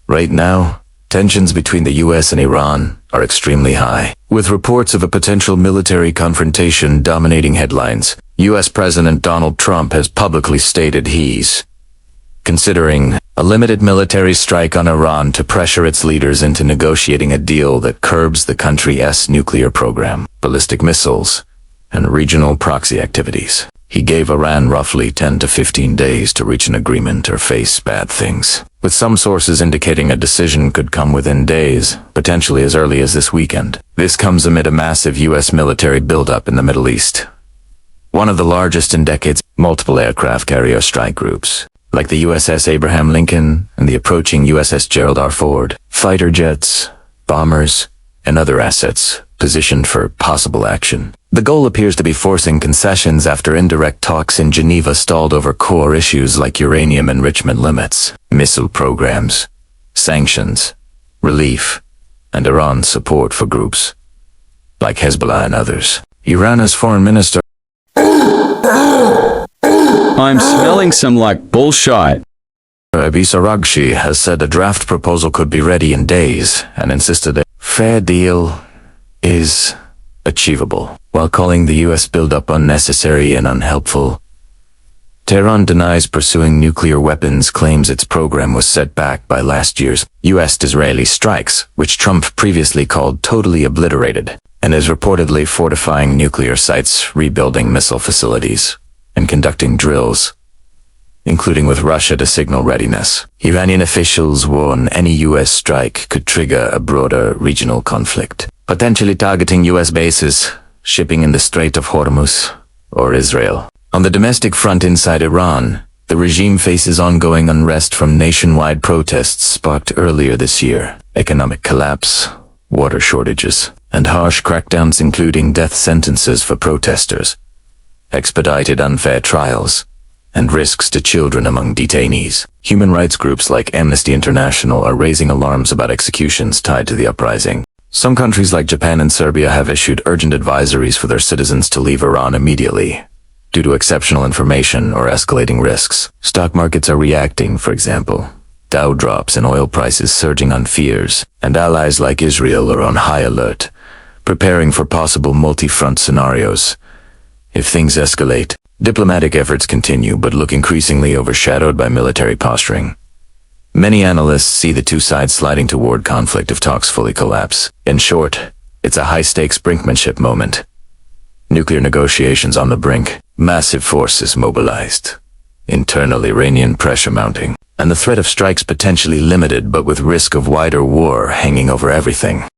Right now, tensions between the US and Iran are extremely high, with reports of a potential military confrontation dominating headlines. US President Donald Trump has publicly stated he's considering a limited military strike on Iran to pressure its leaders into negotiating a deal that curbs the country's nuclear program, ballistic missiles, and regional proxy activities. He gave Iran roughly 10 to 15 days to reach an agreement or face bad things, with some sources indicating a decision could come within days, potentially as early as this weekend. This comes amid a massive US military buildup in the Middle East, one of the largest in decades. Multiple aircraft carrier strike groups, like the USS Abraham Lincoln and the approaching USS Gerald R. Ford, fighter jets, bombers, and other assets positioned for possible action. The goal appears to be forcing concessions after indirect talks in Geneva stalled over core issues like uranium enrichment limits, missile programs, sanctions, relief, and Iran's support for groups like Hezbollah and others. Iran's foreign minister I'm smelling some like bullshit. Abbas Araghchi has said a draft proposal could be ready in days and insisted a fair deal is achievable, while calling the US buildup unnecessary and unhelpful. Tehran denies pursuing nuclear weapons, claims its program was set back by last year's US-Israeli strikes, which Trump previously called totally obliterated, and is reportedly fortifying nuclear sites, rebuilding missile facilities, and conducting drills, including with Russia to signal readiness. Iranian officials warn any US strike could trigger a broader regional conflict, potentially targeting US bases, shipping in the Strait of Hormuz, or Israel. On the domestic front inside Iran, the regime faces ongoing unrest from nationwide protests sparked earlier this year, economic collapse, water shortages, and harsh crackdowns including death sentences for protesters, expedited unfair trials, and risks to children among detainees. Human rights groups like Amnesty International are raising alarms about executions tied to the uprising. Some countries like Japan and Serbia have issued urgent advisories for their citizens to leave Iran immediately, due to exceptional information or escalating risks. Stock markets are reacting, for example. Dow drops and oil prices surging on fears, and allies like Israel are on high alert, preparing for possible multi-front scenarios. If things escalate, diplomatic efforts continue but look increasingly overshadowed by military posturing. Many analysts see the two sides sliding toward conflict if talks fully collapse. In short, it's a high-stakes brinkmanship moment. Nuclear negotiations on the brink, massive forces mobilized, internal Iranian pressure mounting, and the threat of strikes potentially limited but with risk of wider war hanging over everything.